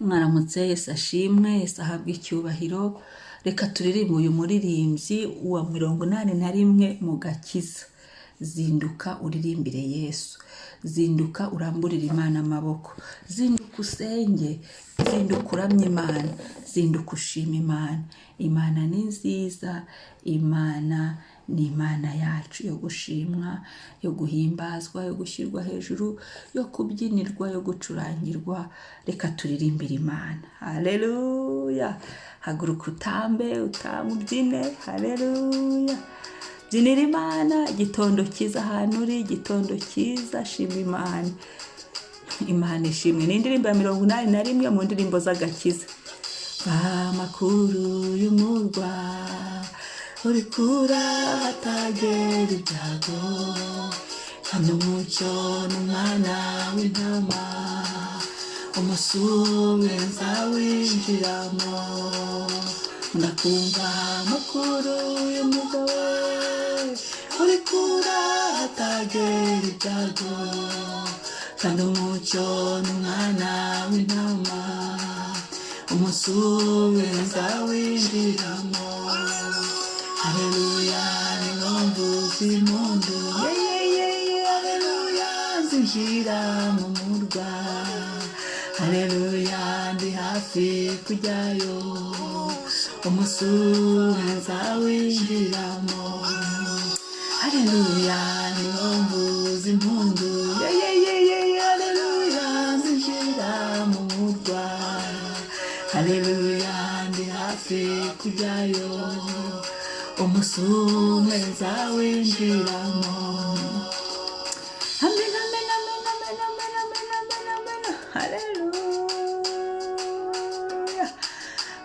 Mwaramutse, Yesu ashimwe, Yesu ahabwe icyubahiro. Reka turirimbe uyu muririmbyi wa 81 mu gakiza. Zinduka uririmbire Yesu, zinduka uramburire Imana amaboko, zinduka usenge, zinduka uramye Imana, zinduka ushima Imana. Imana ni nziza, Imana ni Imana yacu yo gushimwa, yo guhimbazwa, yo gushyirwa hejuru, yo kubyinirwa, yo gucurangirwa. Reka turirimbire Imana. Haleluya! Haguruka utambe, ubyine. Haleluya! Byinira Imana. Igitondo cyiza ahantu uri, igitondo cyiza, shima Imana. Imana ishimwe. Ni indirimbo ya 81 mu ndirimbo z'agakiza. Amakuru y'umurwa uri kura hatagera ibyago, hano umucyo n'umwana w'intama, umusuwe nzawinjiramo. Ndakumva amakuru y'umugabo uri kura hatagera ibyago, hano umucyo n'umwana w'intama, umusuwe nzawinjiramo. Haleluya, nimumvuze impundu, haleluya, nzinjira mu murwa. Haleluya, ndi hafi kujyayo, umusuwe nzawinjiramo. Haleluya, nimumvuze impundu, haleluya, nzinjira mu murwa. Haleluya, ndi hafi kujyayo, umusume nzawinjiramo. Amen, amen, amen, amen, amen, amen, amen, amen. Haleluya,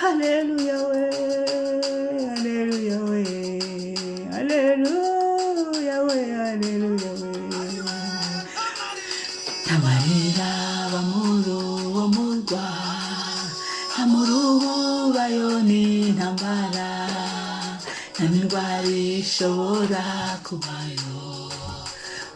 haleluya we, haleluya we, haleluya we, haleluya we. Amarira bamuru wo murwa, amuruhu bayoni ntambara, nta ndwara ishobora kubayo,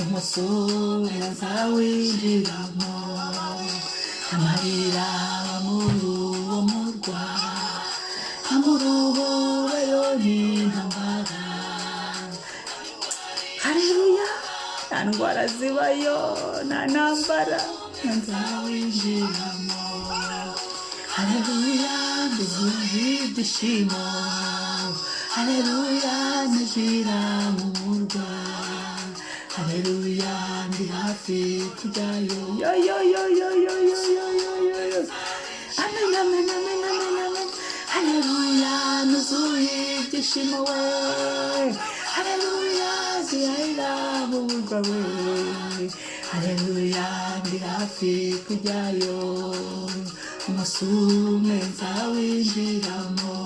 umusuwe nzawinjiramo. Amarira bamuru wo murwa, amuruhu bayoni ntambara. Haleluya, nta ndwara zibayo, nta ntambara, nzawinjiramo. Haleluya, ndizumva ibyishimo. Haleluya, nizira mu murwa. Haleluya, ndi hafi kujyayo. Yo yo yo yo yo yo yo yo yo yo. Amen, amen, amen, amen, amen. Haleluya, nuzuye ibyishimo we. Haleluya, ziyahira mu murwa we. Haleluya, ndi hafi kujyayo, umusume nzawinjiramo.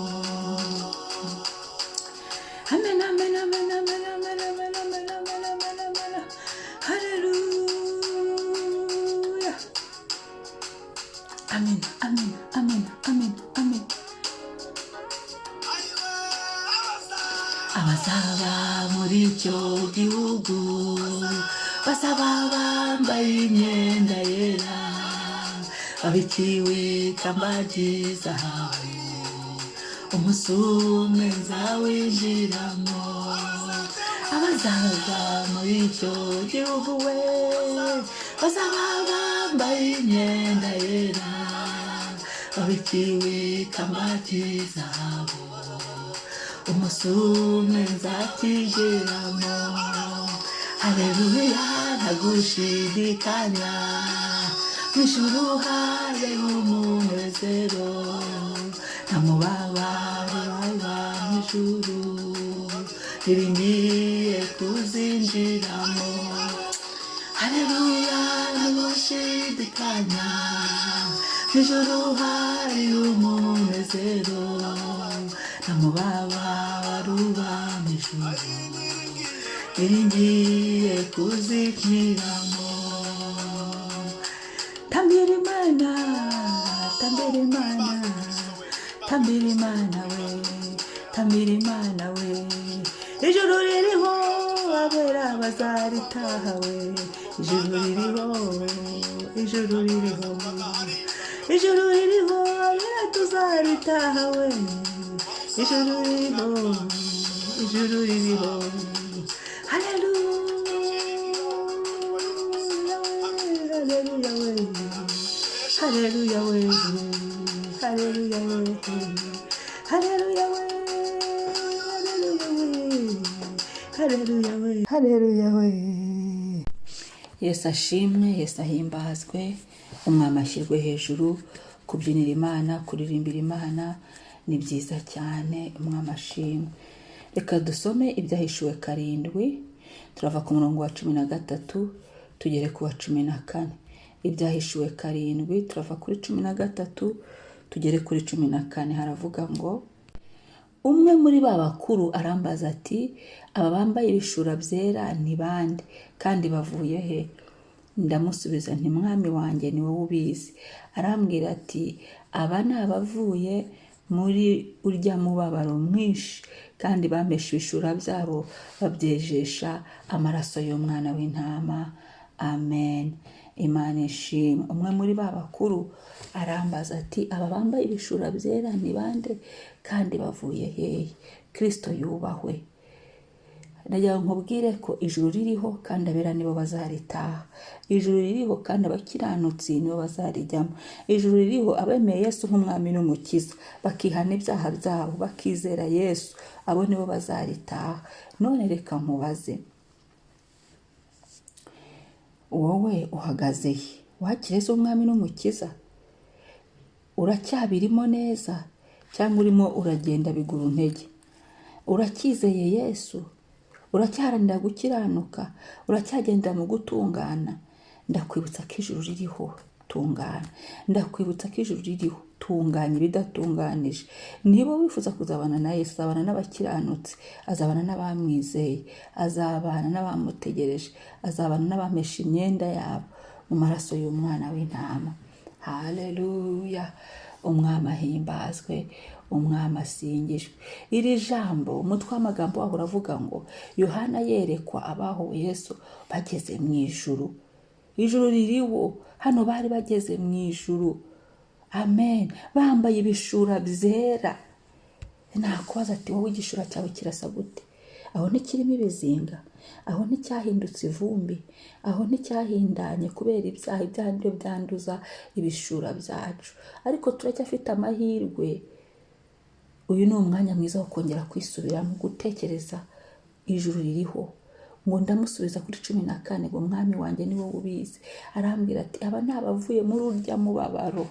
Amen, amen, amen, amen, amen, amen, amen, amen, amen, amen. Haleluya. Amen, amen, amen, amen, amen. Abazaba muri icyo gihugu bazaba bambaye imyenda yera, babikiwe ikamba ry'izahabu, umusume nzawinjiramo. Abazaza muri icyo gihugu we bazaba bambaye imyenda yera, babikiwe ikamba ry'izahabu, umusume nzakigeramo. Haleluya, ntagushidikanya, mw'ijuru habeho umunezero, nta mubabaro waba mw'ijuru, ngiye kuzinjiramo. Haleluya, ntagushidikanya, mw'ijuru hari umunezero, nta mubabaro waba mw'ijuru, ngiye kuzinjiramo. Tambira Imana, tambira Imana, tambira Imana we, tambira Imana we. Ijuru ririho abera bazaritaha we, ijuru ririho, ijuru ririho, ijuru ririho tuzaritaha we, ijuru ririho, ijuru ririho. Haleluya we, haleluya we, haleluya we, haleluya we, haleluya we. Yesu ashimwe, Yesu ahimbazwe, umwami ashyirwe hejuru. Kubyinira Imana, kuririmbira Imana ni byiza cyane, umwami ashimwe. Reka dusome ibyahishuwe 7, turava ku murongo wa 13 tugere ku wa 14. Ibyahishuwe 7 turava kuri 13 tugere kuri 14. Haravuga ngo, umwe muri ba bakuru arambaza ati, aba bambaye ibishura byera ni bande kandi bavuye he? Ndamusubiza nti, mwami wanjye ni wowe ubizi. Arambwira ati, aba ni abavuye muri urya mubabaro mwinshi kandi bameshe ibishura byabo babyejesha amaraso y'umwana w'intama. Amen. Imana ishimwe. Umwe muri ba bakuru arambaza ati, aba bambaye ibishura byera ni bande kandi bavuye hehe? Kristo yubahwe. Ndagira nkubwire ko ijuru ririho kandi abera nibo bazaritaha. Ijuru ririho kandi abakiranutsi nibo bazarijyamo. Ijuru ririho abemeye Yesu nk'umwami n'umukiza, bakihana ibyaha byabo, bakizera Yesu, abo nibo bazaritaha. None reka nkubaze, wowe uhagaze he? Wakiriye umwami n'umukiza? Uracyabirimo neza cyangwa urimo uragenda bigura intege? Uracyizeye Yesu? Uracyaharanira gukiranuka? Uracyagenda mu gutungana? Ndakwibutsa ko ijuru ririho, tungana. Ndakwibutsa ko ijuru ririho, tunganya ibidatunganije. Niba wifuza kuzabana na Yesu, azabana n'abakiranutsi, azabana n'abamwizeye, azabana n'abamutegereje, azabana n'abamesha imyenda yabo mu maraso y'umwana w'intama. Haleluya. Umwami ahimbazwe, umwami asingijwe. Iri jambo, umutwe w'amagambo waho uravuga ngo, Yohana yerekwa abaho Yesu bageze mu ijuru. Ijuru ririho, hano bari bageze mu ijuru. Amen. Bambaye ibishura byera. Nakubaza ati, wowe igishura cyawe kirasa gute? Aho ntikirimo ibizinga, aho nticyahindutse ivumbi, aho nticyahindanye kubera ibyaha byandi byanduza ibishura byacu. Ariko turacyafite amahirwe. Uyu ni umwanya mwiza wo kongera kwisubiramo, gutekereza ijuru ririho. Ngo ndamusubiza kuri 14 ngo, mwami wanjye ni wowe ubizi. Arambwira ati, aba ni abavuye muri urya mubabaro.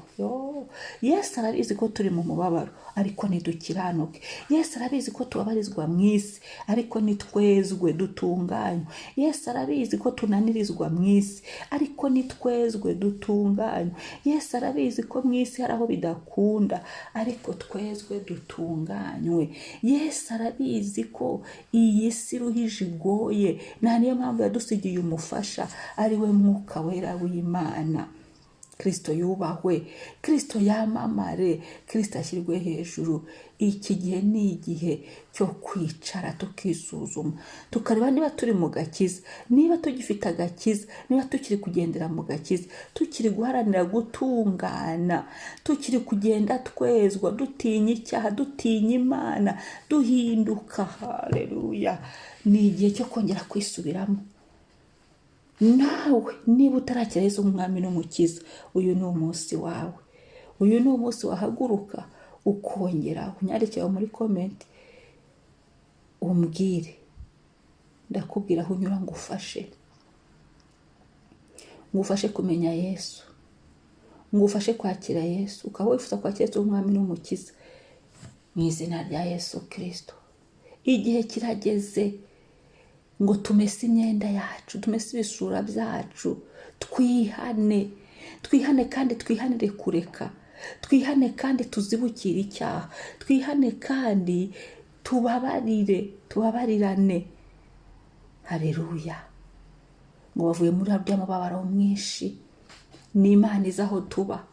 Yesu arabizi ko turi mu mubabaro, ariko ntidukiranuke. Yesu arabizi ko tubabarizwa mu isi, ariko nitwezwe dutunganywe. Yesu arabizi ko tunanirizwa mu isi, ariko nitwezwe dutunganywe. Yesu arabizi ko mu isi hari aho bidakunda, ariko twezwe dutunganywe. Yesu arabizi ko iyi si iruhije igoye, na niyo mpamvu yadusigiye umufasha, ari we Mwuka Wera w'Imana. Kristo yubahwe, Kristo yamamare, Kristo ashyirwe hejuru. Iki gihe ni igihe cyo kwicara tukisuzuma, tukareba niba turi mu gakiza, niba tugifite agakiza, niba tukiri kugendera mu gakiza, tukiri guharanira gutungana, tukiri kugenda twezwa, dutinya icyaha, dutinya Imana, duhinduka. Haleluya. Ni igihe cyo kongera kwisubiramo. Nawe niba utarakira Yesu umwami n'umukiza, uyu ni umunsi wawe. Uyu ni umunsi wahaguruka ukongera unyandikira muri comment, umbwire, ndakubwira aho unyura ngufashe kumenya Yesu, ngufashe kwakira Yesu, ukaba wifuza kwakira Yesu umwami n'umukiza mu izina rya Yesu Kristo. Igihe kirageze ngo tumese imyenda yacu, tumese ibisura byacu, twihane kandi twihanire kureka, twihane kandi tuzibukire icyaha, twihane kandi tubabarirane. Haleluya. Ngo bavuye muri arya mubabaro mwinshi. Ni Imana izi aho tuba,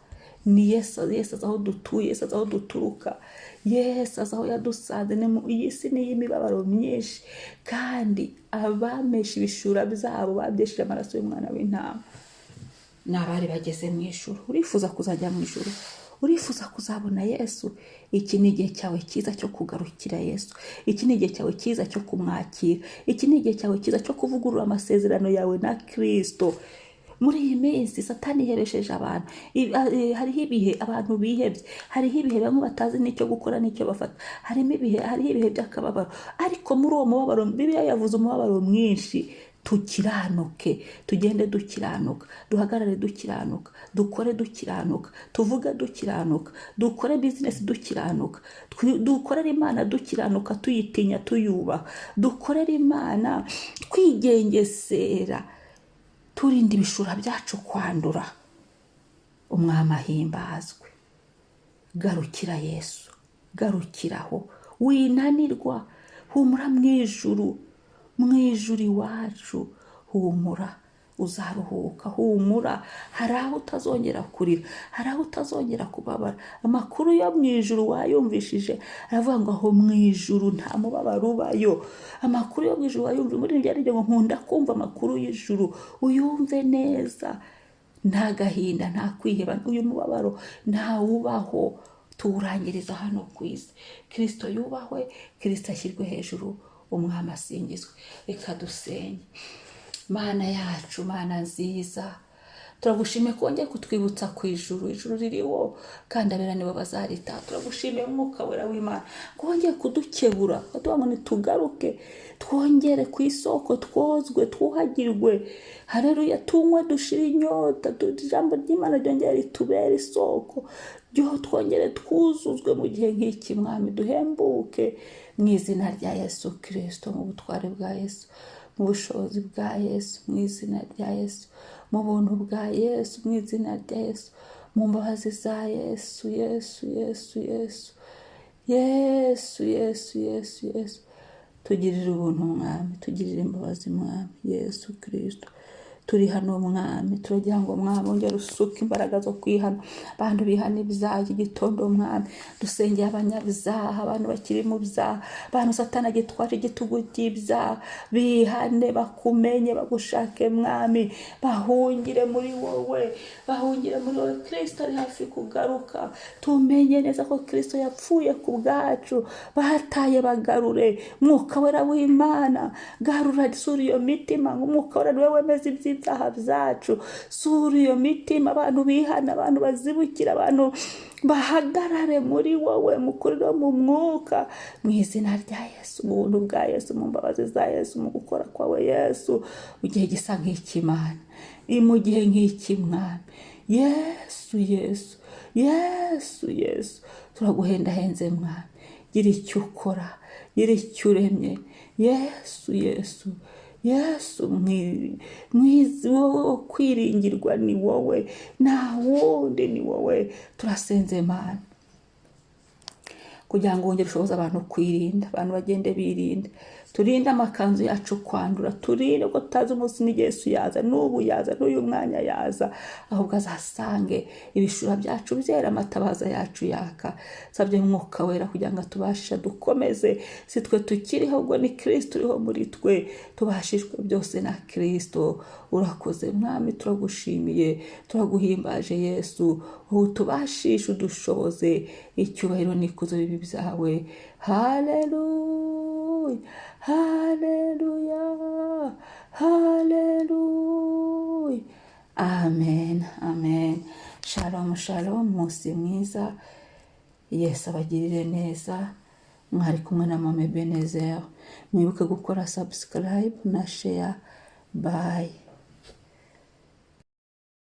ni Yesu azi aho dutuye, Yesu azi aho duturuka, Yesu azi aho yadusanze. Iyi si ni iy'imibabaro myinshi, kandi abamesha ibishura byabo babyesheje amaraso y'umwana w'intama. n'abari bageze mu ijuru. Urifuza kuzajya mu ijuru? Urifuza kuzabona Yesu? Iki ni igihe cyawe cyiza cyo kugarukira Yesu. Iki ni igihe cyawe cyiza cyo kumwakira. Iki ni igihe cyawe cyiza cyo kuvugurura amasezerano yawe na Kristo. Muri iyi minsi Satani yiheresheje abantu. Hariho ibihe abantu bihebye, hariho ibihe bamwe batazi n'icyo gukora n'icyo bafata, hariho ibihe by'akababaro. Ariko muri uwo mubabaro Bibiliya yavuze umubabaro mwinshi. Tukiranuke, tugende dukiranuka, duhagarare dukiranuka, dukore dukiranuka, tuvuge dukiranuka, dukore bizinesi dukiranuka, dukorere Imana dukiranuka, tuyitinya tuyubaha, dukorere Imana twigengesera, turinda ibishura byacu kwandura. Umwami ahimbazwe. Garukira Yesu, garukiraho, winanirwa, humura mu ijuru iwacu, humura, uzaruhuka, humura. Hari aho utazongera kurira, hari aho utazongera kubabara. Amakuru yo mu ijuru wayumvishije, aravuga ngo aho mu ijuru nta mubabaro ubayo. Amakuru yo mu ijuru wayumvise. Muri ibyo aribyo ngo nkunda kumva amakuru y'ijuru, uyumve neza. Nta gahinda, nta kwiheba, uyu mubabaro ntawubaho. Tuwurangiriza hano ku isi. Kristo yubahwe, Kristo ashyirwe hejuru, umwami asingizwe. Reka dusenye. Mana yacu, Mana nziza, turagushimiye ko wongeye kutwibutsa ku ijuru. Ijuru ririho kandi abera nibo bazaritaha. Turagushimiye Mwuka Wera w'Imana ko wongeye kudukebura, ukaduha ngo nitugaruke, twongere ku isoko, twozwe, twuhagirwe. Haleluya, tunywe dushire inyota, ijambo ry'Imana ryongere ritubere isoko. Twongere twuzuzwe mu gihe nk'iki Mwami, duhembuke mu izina rya Yesu Kristo, mu butware bwa Yesu, mu bushobozi bwa Yesu, mu izina rya Yesu, mu buntu bwa Yesu, mu izina rya Yesu, mu mbabazi za Yesu. Yesu, tugirire ubuntu Mwami, tugirire imbabazi Mwami Yesu Kristo. Turi hano Mwami, turagira ngo Mwami wongere usuke imbaraga zo kwihana. Abantu bihana ibyaha iki gitondo Mwami, dusengeye abanyabyaha, abantu bakiri mu byaha, abantu Satani agitwaje igitugu cy'ibyaha, bihane, bakumenye, bagushake Mwami, bahungire muri wowe. Kristo ari hafi kugaruka. Tumenye neza ko Kristo yapfuye ku bwacu. Bahataye bagarure. Mwuka Wera w'Imana, garura, sura iyo mitima. Umwuka Wera niwe wemeza ibyaha byacu. Sura iyo mitima, abantu bihana, abantu bazibukira, abantu bahagarare muri wowe, mukuriro mu mwuka, mu izina rya Yesu, mu buntu bwa Yesu, mu mbabazi za Yesu, mu gukora kwawe Yesu, mu gihe gisa nk'iki Mana, mu gihe nk'iki Mwami. Yesu, turaguhendahenze Mwami, gira icyo ukora, gira icyo uremye. Yesu mwizi, wowe wo kwiringirwa ni wowe, nta wundi ni wowe. Turasenze Mana kugira ngo wongere ushoboze abantu kwirinda, abantu bagende birinda. Turinde amakanzu yacu kwandura, turinde ko tutazi umunsi ni Yesu yaza, n'ubu yaza, n'uyu mwanya yaza, ahubwo azasange ibishura byacu byera, amatabaza yacu yaka. Nsabye Mwuka Wera kugira ngo tubashe dukomeze, si twe tukiriho, ahubwo ni Kristo uriho muri twe, tubashishwe byose na Kristo. Urakoze Mwami, turagushimiye, turaguhimbaje Yesu, utubashishe, udushoboze. Icyubahiro n'ikuzo bibi byawe. Haleluya, haleluya, haleluya. Amen. Shalom, umunsi mwiza. Yesu abagirire neza. Mwari kumwe na Mama Ebenezer. Mwibuke gukora subscribe na share. Bye.